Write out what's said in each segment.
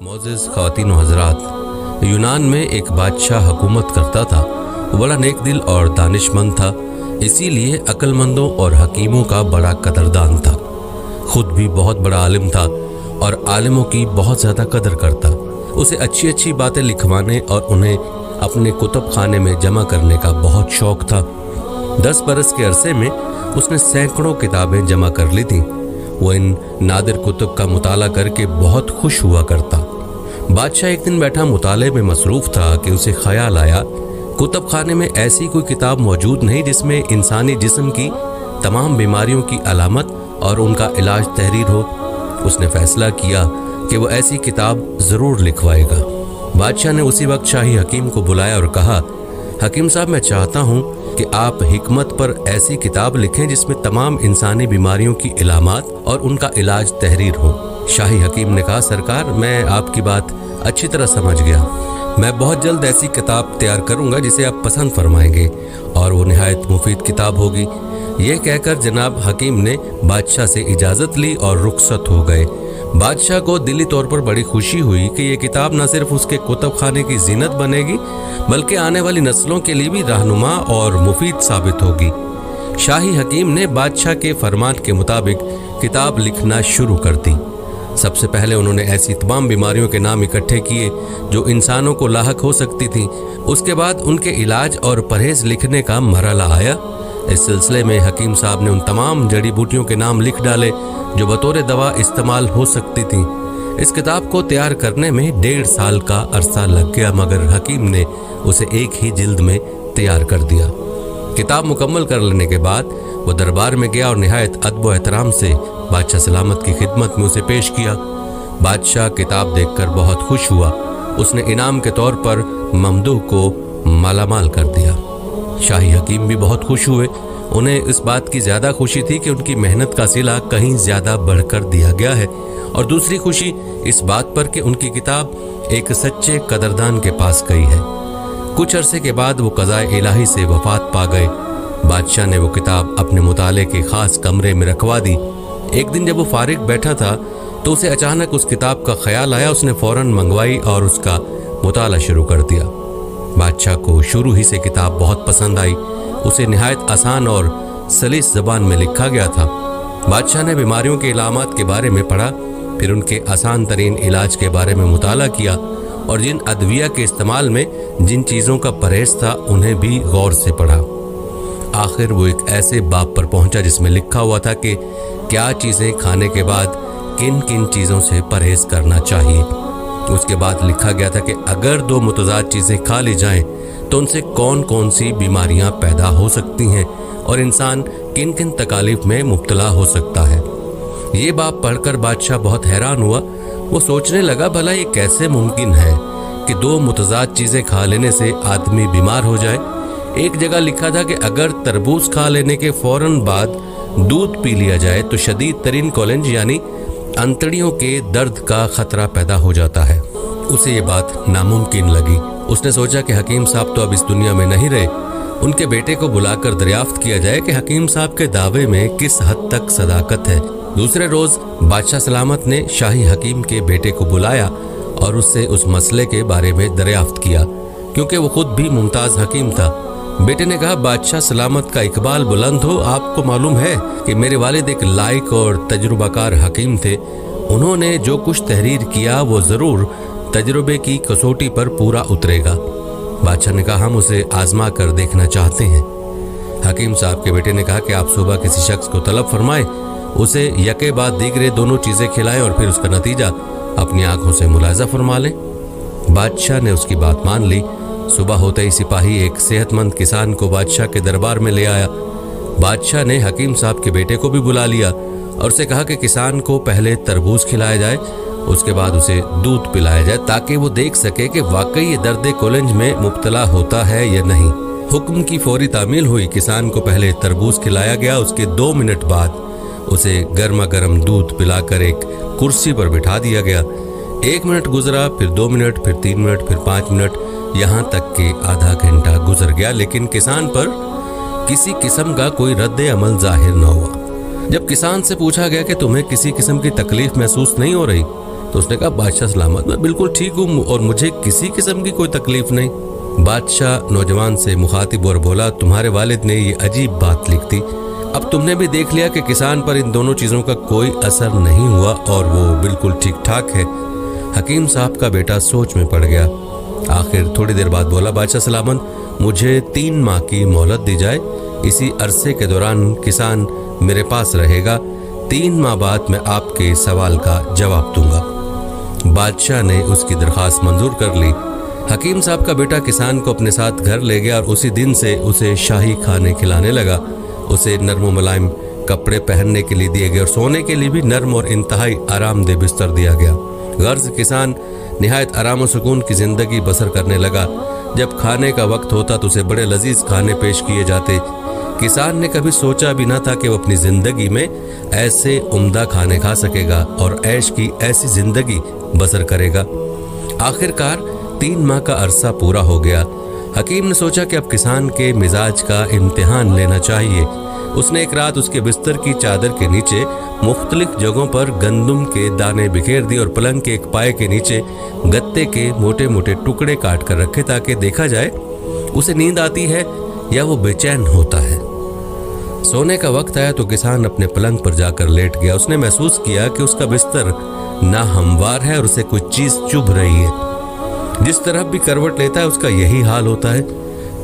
मोअज़्ज़िज़ ख़वातीन व हज़रात, यूनान में एक बादशाह हुकूमत करता था। वो बड़ा नेक दिल और दानिशमंद था, इसीलिए अक्लमंदों और हकीमों का बड़ा कदरदान था। खुद भी बहुत बड़ा आलिम था और आलिमों की बहुत ज़्यादा कदर करता। उसे अच्छी अच्छी बातें लिखवाने और उन्हें अपने कुतुब खाने में जमा करने का बहुत शौक़ था। 10 बरस के अरसे में उसने सैकड़ों किताबें जमा कर ली थीं। वो इन नादिर कुतुब का मुताला करके बहुत खुश हुआ करता। बादशाह एक दिन बैठा मुताले में मसरूफ़ था कि उसे ख्याल आया, कुतुब खाने में ऐसी कोई किताब मौजूद नहीं जिसमें इंसानी जिस्म की तमाम बीमारियों की अलामत और उनका इलाज तहरीर हो। उसने फ़ैसला किया कि वो ऐसी किताब ज़रूर लिखवाएगा। बादशाह ने उसी वक्त शाही हकीम को बुलाया और कहा, हकीम साहब, मैं चाहता हूँ कि आप हिकमत पर ऐसी किताब लिखें जिसमें तमाम इंसानी बीमारियों की इलामात और उनका इलाज तहरीर हो। शाही हकीम ने कहा, सरकार, मैं आपकी बात अच्छी तरह समझ गया। मैं बहुत जल्द ऐसी किताब तैयार करूंगा जिसे आप पसंद फरमाएंगे और वो निहायत मुफीद किताब होगी। ये कहकर जनाब हकीम ने बादशाह से इजाज़त ली और रुखसत हो गए। बादशाह को दिली तौर पर बड़ी खुशी हुई कि ये किताब न सिर्फ उसके कुतुब खाने की जीनत बनेगी बल्कि आने वाली नस्लों के लिए भी रहनुमा और मुफीद साबित होगी। शाही हकीम ने बादशाह के फरमान के मुताबिक किताब लिखना शुरू कर दी। सबसे पहले उन्होंने ऐसी तमाम बीमारियों के नाम इकट्ठे किए जो इंसानों को लाहक हो सकती थीं। उसके बाद उनके इलाज और परहेज लिखने का मरहला आया। इस सिलसिले में हकीम साहब ने उन तमाम जड़ी बूटियों के नाम लिख डाले जो बतौर दवा इस्तेमाल हो सकती थीं। इस किताब को तैयार करने में 1.5 साल का अरसा लग गया, मगर हकीम ने उसे एक ही जिल्द में तैयार कर दिया। किताब मुकम्मल कर लेने के बाद वो दरबार में गया और निहायत अदब व एहतराम से बादशाह सलामत की खिदमत में उसे पेश किया। बादशाह किताब देखकर बहुत खुश हुआ। उसने इनाम के तौर पर ममदूह को मालामाल कर दिया। शाही हकीम भी बहुत खुश हुए। उन्हें इस बात की ज़्यादा खुशी थी कि उनकी मेहनत का सिला कहीं ज़्यादा बढ़कर दिया गया है, और दूसरी खुशी इस बात पर कि उनकी किताब एक सच्चे कदरदान के पास गई है। कुछ अरसे के बाद वो क़ज़ाए इलाही से वफ़ात पा गए। बादशाह ने वो किताब अपने मुताले के ख़ास कमरे में रखवा दी। एक दिन जब वो फारिग बैठा था तो उसे अचानक उस किताब का ख्याल आया। उसने फ़ौरन मंगवाई और उसका मुताला शुरू कर दिया। बादशाह को शुरू ही से किताब बहुत पसंद आई। उसे निहायत आसान और सलीस ज़बान में लिखा गया था। बादशाह ने बीमारियों के इलामात के बारे में पढ़ा, फिर उनके आसान तरीन इलाज के बारे में मुताला किया और जिन अदविया के इस्तेमाल में जिन चीज़ों का परहेज था उन्हें भी गौर से पढ़ा। आखिर वो एक ऐसे बाब पर पहुंचा जिसमें लिखा हुआ था कि क्या चीज़ें खाने के बाद किन किन चीज़ों से परहेज करना चाहिए। उसके बाद लिखा गया था कि अगर 2 मुतज़ाद चीज़ें खा ली जाएं तो उनसे कौन कौन सी बीमारियां पैदा हो सकती हैं और इंसान किन किन तकालीफ में मुब्तला हो सकता है। ये बात पढ़कर बादशाह बहुत हैरान हुआ। वो सोचने लगा, भला ये कैसे मुमकिन है कि 2 मुतज़ाद चीज़ें खा लेने से आदमी बीमार हो जाए। एक जगह लिखा था कि अगर तरबूज खा लेने के फ़ौरन बाद दूध पी लिया जाए तो शदीद तरीन कॉलेज यानी अंतड़ियों के दर्द का ख़तरा पैदा हो जाता है। उसे ये बात नामुमकिन लगी। उसने सोचा कि हकीम साहब तो अब इस दुनिया में नहीं रहे। उनके बेटे को बुलाकर दरियाफ्त किया जाए कि हकीम साहब के दावे में किस हद तक सदाकत है। दूसरे रोज़ बादशाह सलामत ने शाही हकीम के बेटे को बुलाया और उससे उस मसले के बारे में दरियाफ्त किया, क्योंकि वो खुद भी मुमताज़ हकीम था। बेटे ने कहा, बादशाह सलामत का इकबाल बुलंद हो। आपको मालूम है कि मेरे वालिद एक लायक और तजुर्बाकार हकीम थे। उन्होंने जो कुछ तहरीर किया वो ज़रूर तजुर्बे की कसौटी पर पूरा उतरेगा। बादशाह ने कहा, हम उसे आजमा कर देखना चाहते हैं। हकीम साहब के बेटे ने कहा कि आप सुबह किसी शख्स को तलब फरमाएं, उसे यके बाद दीगरे दोनों चीज़ें खिलाएं और फिर उसका नतीजा अपनी आंखों से मुलाजा फरमा लें। बादशाह ने उसकी बात मान ली। सुबह होते ही सिपाही एक सेहतमंद किसान को बादशाह के दरबार में ले आया। बादशाह ने हकीम साहब के बेटे को भी बुला लिया और उसे कहा कि किसान को पहले तरबूज खिलाया जाए, उसके बाद उसे दूध पिलाया जाए ताकि वो देख सके कि वाकई ये दर्द कोलंज में मुब्तला होता है या नहीं। हुक्म की फौरी तामील हुई। किसान को पहले तरबूज खिलाया गया। उसके 2 मिनट बाद उसे गर्मा गर्म दूध पिलाकर एक कुर्सी पर बिठा दिया गया। 1 मिनट गुजरा, फिर 2 मिनट, फिर 3 मिनट, फिर 5 मिनट, यहाँ तक कि आधा घंटा गुजर गया, लेकिन किसान पर किसी किस्म का कोई रद्द अमल जाहिर न हुआ। जब किसान से पूछा गया कि तुम्हें किसी किस्म की तकलीफ महसूस नहीं हो रही, تو उसने कहा बादशाह सलामत, मैं बिल्कुल ठीक हूँ और मुझे किसी किस्म की कोई तकलीफ नहीं। बादशाह नौजवान से मुखातिब और बोला, तुम्हारे वालिद ने ये अजीब बात लिख दी। अब तुमने भी देख लिया कि किसान पर इन दोनों चीज़ों का कोई असर नहीं हुआ और वो बिल्कुल ठीक ठाक है। हकीम साहब का बेटा सोच में पड़ गया। आखिर थोड़ी देर बाद बोला, बादशाह सलामत, मुझे 3 माह की मोहलत दी जाए। इसी अरसे के दौरान किसान मेरे पास रहेगा। 3 माह बाद मैं आपके सवाल का जवाब दूंगा। बादशाह ने उसकी दरख्वास्त मंजूर कर ली। हकीम साहब का बेटा किसान को अपने साथ घर ले गया और उसी दिन से उसे शाही खाने खिलाने लगा। उसे नर्म व मुलायम कपड़े पहनने के लिए दिए गए और सोने के लिए भी नर्म और इंतहाई आरामदेह बिस्तर दिया गया। गर्ज किसान निहायत आराम और सुकून की ज़िंदगी बसर करने लगा। जब खाने का वक्त होता तो उसे बड़े लजीज खाने पेश किए जाते। किसान ने कभी सोचा भी ना था कि वो अपनी ज़िंदगी में ऐसे उम्दा खाने खा सकेगा और ऐश की ऐसी ज़िंदगी बसर करेगा। आखिरकार 3 माह का अरसा पूरा हो गया। हकीम ने सोचा कि अब किसान के मिजाज का इम्तिहान लेना चाहिए। उसने एक रात उसके बिस्तर की चादर के नीचे मुख्तलिफ जगहों पर गंदम के दाने बिखेर दिए और पलंग के एक पाए के नीचे गत्ते के मोटे मोटे टुकड़े काट कर रखे ताकि देखा जाए उसे नींद आती है या वो बेचैन होता है। सोने का वक्त आया तो किसान अपने पलंग पर जाकर लेट गया। उसने महसूस किया कि उसका बिस्तर नाहमवार है और उसे कोई चीज चुभ रही है। जिस तरफ भी करवट लेता है उसका यही हाल होता है।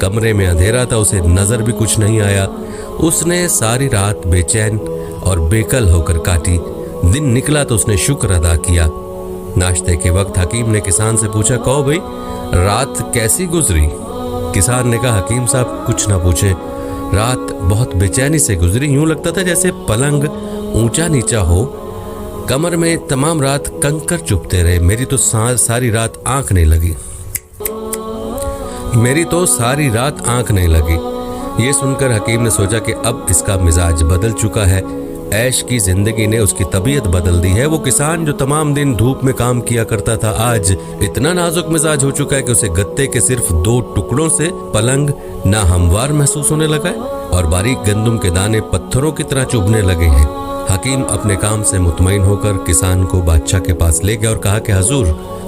कमरे में अंधेरा था, उसे नजर भी कुछ नहीं आया। उसने सारी रात बेचैन और बेकल होकर काटी। दिन निकला तो उसने शुक्र अदा किया। नाश्ते के वक्त हकीम ने किसान से पूछा, कहो भाई रात कैसी गुजरी? किसान ने कहा, हकीम साहब कुछ ना पूछे, रात बहुत बेचैनी से गुजरी। यूं लगता था जैसे पलंग ऊंचा नीचा हो। कमर में तमाम रात कंकर चुभते रहे। मेरी तो सारी रात आंख नहीं लगी। ये सुनकर हकीम ने सोचा कि अब इसका मिजाज बदल चुका है। ऐश की जिंदगी ने उसकी तबीयत बदल दी है। वो किसान जो तमाम दिन धूप में काम किया करता था आज इतना नाजुक मिजाज हो चुका है कि उसे गत्ते के सिर्फ 2 टुकड़ों से पलंग नाहमवार महसूस होने लगा है और बारीक गंदम के दाने पत्थरों की तरह चुभने लगे हैं। हकीम अपने काम से मुतमईन होकर किसान को बादशाह के पास ले गया और कहा कि हुजूर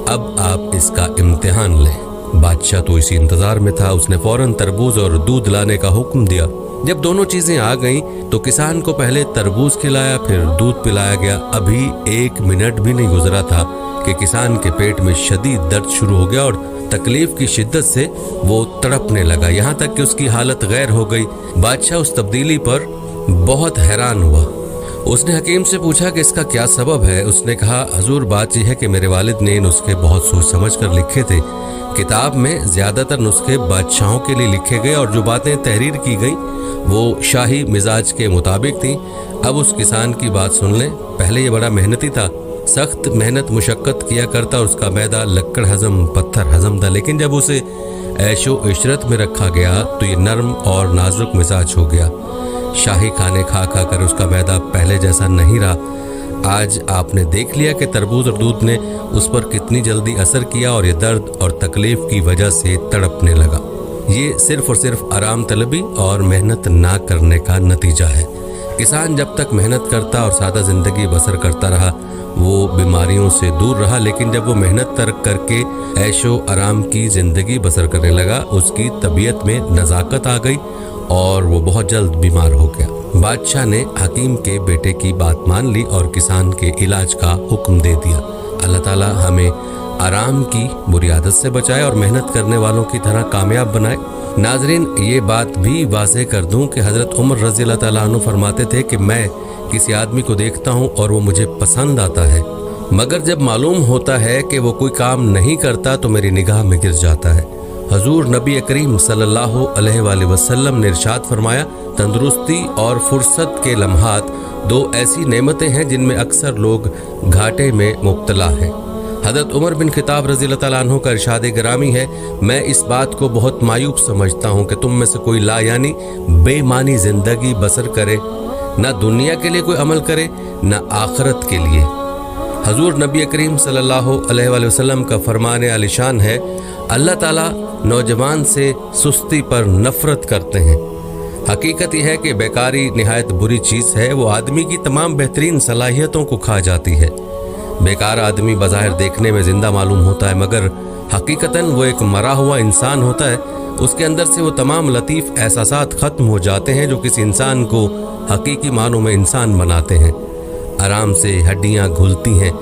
अब आप इसका इम्तिहान लें। बादशाह तो इसी इंतजार में था। उसने फौरन तरबूज और दूध लाने का हुक्म दिया। जब दोनों चीजें आ गईं तो किसान को पहले तरबूज खिलाया फिर दूध पिलाया गया। अभी 1 मिनट भी नहीं गुजरा था कि किसान के पेट में शदीद दर्द शुरू हो गया और तकलीफ की शिद्दत से वो तड़पने लगा, यहाँ तक कि उसकी हालत गैर हो गई। बादशाह उस तब्दीली पर बहुत हैरान हुआ। उसने हकीम से पूछा कि इसका क्या सबब है। उसने कहा, हुजूर बात यह है कि मेरे वालिद ने नुस्खे बहुत सोच समझ कर लिखे थे। किताब में ज्यादातर नुस्खे बादशाहों के लिए लिखे गए और जो बातें तहरीर की गई वो शाही मिजाज के मुताबिक थी। अब उस किसान की बात सुन लें। पहले ये बड़ा मेहनती था, सख्त मेहनत मुशक्कत किया करता और उसका मैदा लक्कड़ हजम पत्थर हजम था। लेकिन जब उसे ऐशो इशरत में रखा गया तो ये नर्म और नाजुक मिजाज हो गया। शाही खाने खा खा कर उसका मैदा पहले जैसा नहीं रहा। आज आपने देख लिया कि तरबूज और दूध ने उस पर कितनी जल्दी असर किया और ये दर्द और तकलीफ की वजह से तड़पने लगा। ये सिर्फ और सिर्फ आराम तलबी और मेहनत ना करने का नतीजा है। किसान जब तक मेहनत करता और सादा जिंदगी बसर करता रहा वो बीमारियों से दूर रहा, लेकिन जब वो मेहनत तर्क करके ऐशो आराम की जिंदगी बसर करने लगा उसकी तबीयत में नज़ाकत आ गई और वो बहुत जल्द बीमार हो गया। बादशाह ने हकीम के बेटे की बात मान ली और किसान के इलाज का हुक्म दे दिया। अल्लाह ताला हमें आराम की बुरी आदत से बचाए और मेहनत करने वालों की तरह कामयाब बनाए। नाजरीन, ये बात भी वाज़ेह कर दूं कि हज़रत उमर रज़ी अल्लाह ताला अन्हु फरमाते थे कि मैं किसी आदमी को देखता हूँ और वो मुझे पसंद आता है, मगर जब मालूम होता है कि वो कोई काम नहीं करता तो मेरी निगाह में गिर जाता है। हजूर नबी करीम सल्लल्लाहु अलैहि वसल्लम ने इरशाद फरमाया, तंदुरुस्ती और फुर्सत के लम्हात 2 ऐसी नेमतें हैं जिनमें अक्सर लोग घाटे में मुब्तला हैं। हज़रत उमर बिन खिताब रज़ी अल्लाह तआला अन्हु का इरशाद गिरामी है, मैं इस बात को बहुत मायूब समझता हूँ कि तुम में से कोई ला यानी बेमानी जिंदगी बसर करे, ना दुनिया के लिए कोई अमल करे ना आखिरत के लिए। हजूर नबी करीम सल्लल्लाहु अलैहि वसल्लम का फरमान आलिशान है, अल्लाह ताला नौजवान से सुस्ती पर नफरत करते हैं। हकीकत यह है कि बेकारी निहायत बुरी चीज़ है, वो आदमी की तमाम बेहतरीन सलाहियतों को खा जाती है। बेकार आदमी बज़ाहिर देखने में जिंदा मालूम होता है, मगर हकीकतन वो एक मरा हुआ इंसान होता है। उसके अंदर से वो तमाम लतीफ़ एहसासात ख़त्म हो जाते हैं जो किसी इंसान को हकीकी मानों में इंसान बनाते हैं। आराम से हड्डियां घुलती हैं।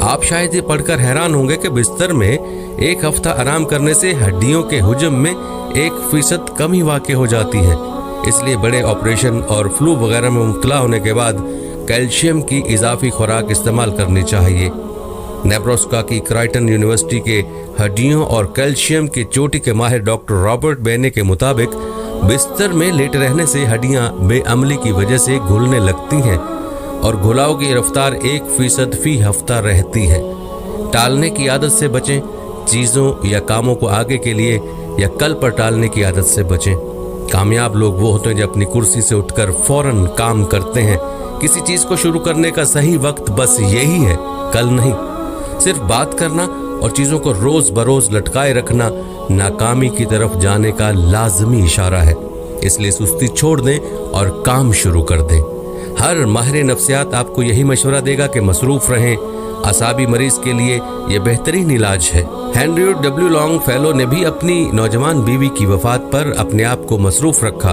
आप शायद ये पढ़कर हैरान होंगे कि बिस्तर में एक हफ्ता आराम करने से हड्डियों के हुजम में 1% कमी वाक़ हो जाती है। इसलिए बड़े ऑपरेशन और फ्लू वगैरह में मुब्तला होने के बाद कैल्शियम की इजाफी खुराक इस्तेमाल करनी चाहिए। नेब्रास्का की क्राइटन यूनिवर्सिटी के हड्डियों और कैल्शियम की चोटी के माहिर डॉक्टर रॉबर्ट बेने के मुताबिक बिस्तर में लेटे रहने से हड्डियां बेअमली की वजह से घुलने लगती हैं और घुलाव की रफ्तार 1% फी हफ्ता रहती है। टालने की आदत से बचें। चीज़ों या कामों को आगे के लिए या कल पर टालने की आदत से बचें। कामयाब लोग वो होते हैं जो अपनी कुर्सी से उठकर फौरन काम करते हैं। किसी चीज़ को शुरू करने का सही वक्त बस यही है, कल नहीं। सिर्फ बात करना और चीज़ों को रोज़ बरोज़ लटकाए रखना नाकामी की तरफ जाने का लाजमी इशारा है। इसलिए सुस्ती छोड़ दें और काम शुरू कर दें। हर माहिर नफ्सियात आपको यही मशवरा देगा कि मसरूफ़ रहें। असाबी मरीज़ के लिए यह बेहतरीन इलाज है। हेनरी डब्ल्यू लॉन्गफेलो ने भी अपनी नौजवान बीवी की वफ़ात पर अपने आप को मसरूफ़ रखा।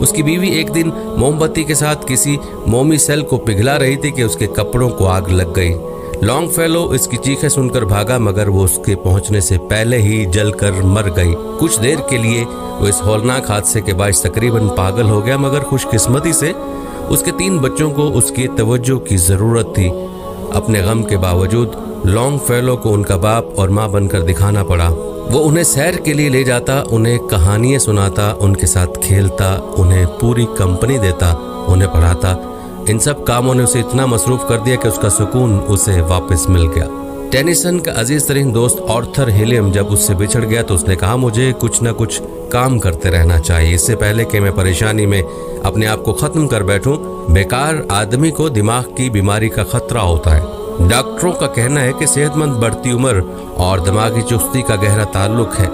उसकी बीवी एक दिन मोमबत्ती के साथ किसी मोमी सेल को पिघला रही थी कि उसके कपड़ों को आग लग गई। लॉन्गफेलो इसकी चीखें सुनकर भागा, मगर वो उसके पहुंचने से पहले ही जलकर मर गई। कुछ देर के लिए वो इस हौलनाक हादसे के बायस तकरीबन पागल हो गया, मगर खुशकिस्मती से उसके 3 बच्चों को उसकी तवज्जो की ज़रूरत थी। अपने गम के बावजूद लॉन्गफेलो को उनका बाप और माँ बनकर दिखाना पड़ा। वो उन्हें सैर के लिए ले जाता, उन्हें कहानियाँ सुनाता, उनके साथ खेलता, उन्हें पूरी कंपनी देता, उन्हें पढ़ाता। इन सब कामों ने उसे इतना मसरूफ़ कर दिया कि उसका सुकून उसे वापस मिल गया। टेनिसन का अजीज तरीन दोस्त आर्थर हिलियम जब उससे बिछड़ गया तो उसने कहा, मुझे कुछ न कुछ काम करते रहना चाहिए, इससे पहले कि मैं परेशानी में अपने आप को ख़त्म कर बैठूं। बेकार आदमी को दिमाग की बीमारी का खतरा होता है। डॉक्टरों का कहना है कि सेहतमंद बढ़ती उम्र और दिमागी चुस्ती का गहरा ताल्लुक है।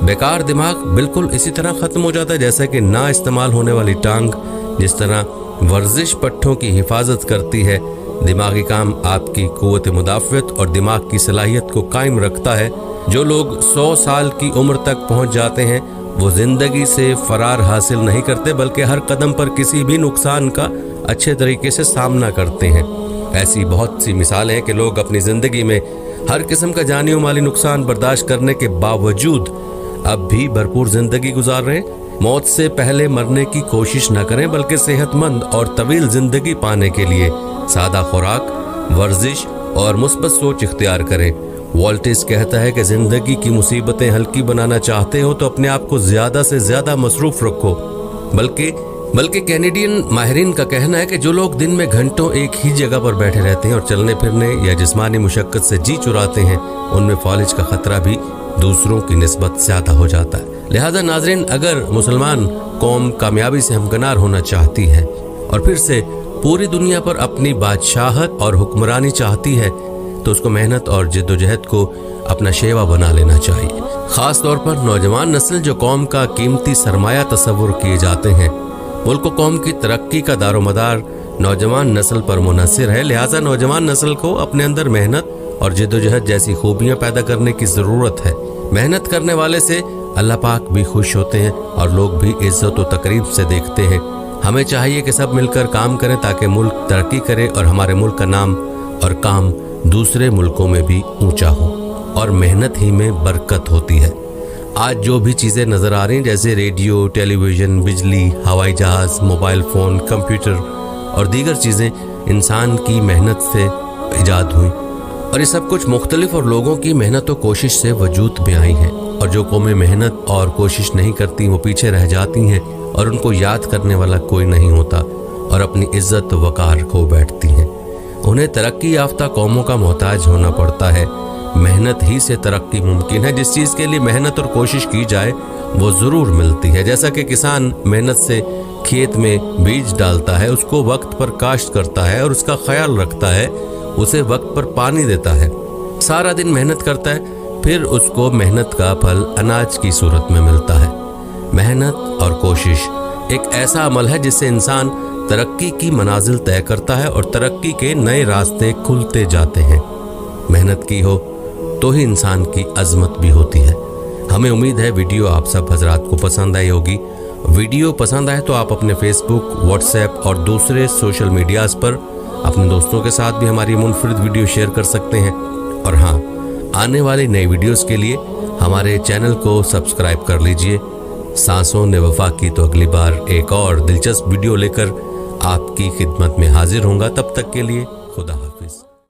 बेकार दिमाग बिल्कुल इसी तरह ख़त्म हो जाता है जैसा कि ना इस्तेमाल होने वाली टांग जिस तरह वर्जिश पट्टों की हिफाजत करती है। दिमागी काम आपकी कुव्वत मुदाफ़त और दिमाग की सलाहियत को कायम रखता है। जो लोग 100 साल की उम्र तक पहुंच जाते हैं वो ज़िंदगी से फरार हासिल नहीं करते, बल्कि हर कदम पर किसी भी नुकसान का अच्छे तरीके से सामना करते हैं। ऐसी बहुत सी मिसालें हैं कि लोग अपनी ज़िंदगी में हर किस्म का जानी और माली नुकसान बर्दाश्त करने के बावजूद अब भी भरपूर ज़िंदगी गुजार रहे हैं। मौत से पहले मरने की कोशिश न करें, बल्कि सेहतमंद और तवील ज़िंदगी पाने के लिए सादा खुराक, वर्जिश और मुस्बत सोच इख्तियार करें। वॉल्टिस कहता है कि ज़िंदगी की मुसीबतें हल्की बनाना चाहते हो तो अपने आप को ज़्यादा से ज़्यादा मसरूफ़ रखो। बल्कि कैनेडियन माहिरीन का कहना है कि जो लोग दिन में घंटों एक ही जगह पर बैठे रहते हैं और चलने फिरने या जिस्मानी मुशक्क़त से जी चुराते हैं, उनमें फौलिज का ख़तरा भी दूसरों की निस्बत ज़्यादा हो जाता है। लिहाजा नाज़रीन, अगर मुसलमान कौम कामयाबी से हमकनार होना चाहती है और फिर से पूरी दुनिया पर अपनी बादशाहत और हुक्मरानी चाहती है तो उसको मेहनत और जिद्दोजहद को अपना शेवा बना लेना चाहिए। ख़ास तौर पर नौजवान नस्ल जो कौम का कीमती सरमाया तस्वुर किए जाते हैं। मुल्क कौम की तरक्की का दारोमदार नौजवान नस्ल पर मुनहसर है। लिहाजा नौजवान नस्ल को अपने अंदर मेहनत और जिद्दोजहद जैसी खूबियाँ पैदा करने की ज़रूरत है। मेहनत करने वाले से अल्लाह पाक भी खुश होते हैं और लोग भी इज्जत और तकरीब से देखते हैं। हमें चाहिए कि सब मिलकर काम करें ताकि मुल्क तरक्की करे और हमारे मुल्क का नाम और काम दूसरे मुल्कों में भी ऊंचा हो और मेहनत ही में बरकत होती है। आज जो भी चीज़ें नज़र आ रही हैं जैसे रेडियो, टेलीविज़न, बिजली, हवाई जहाज़, मोबाइल फ़ोन, कंप्यूटर और दीगर चीज़ें इंसान की मेहनत से ईजाद हुई और ये सब कुछ मुख्तलिफ और लोगों की मेहनत और कोशिश से वजूद में आई हैं। और जो कौमें मेहनत और कोशिश नहीं करती वो पीछे रह जाती हैं और उनको याद करने वाला कोई नहीं होता और अपनी इज्जत वकार खो बैठती हैं। उन्हें तरक्की याफ्ता कौमों का मोहताज होना पड़ता है। मेहनत ही से तरक्की मुमकिन है। जिस चीज़ के लिए मेहनत और कोशिश की जाए वो ज़रूर मिलती है। जैसा कि किसान मेहनत से खेत में बीज डालता है, उसको वक्त पर काश्त करता है और उसका ख्याल रखता है, उसे वक्त पर पानी देता है, सारा दिन मेहनत करता है, फिर उसको मेहनत का फल अनाज की सूरत में मिलता है। मेहनत और कोशिश एक ऐसा अमल है जिससे इंसान तरक्की की मनाजिल तय करता है और तरक्की के नए रास्ते खुलते जाते हैं। मेहनत की हो तो ही इंसान की अजमत भी होती है। हमें उम्मीद है वीडियो आप सब हजरात को पसंद आई होगी। वीडियो पसंद आए तो आप अपने फेसबुक, व्हाट्सएप और दूसरे सोशल मीडियाज़ पर अपने दोस्तों के साथ भी हमारी मुनफरिद वीडियो शेयर कर सकते हैं। और हाँ, आने वाली नई वीडियोस के लिए हमारे चैनल को सब्सक्राइब कर लीजिए। सांसों ने वफा की तो अगली बार एक और दिलचस्प वीडियो लेकर आपकी खिदमत में हाजिर होऊंगा। तब तक के लिए खुदा हाफ़िज़।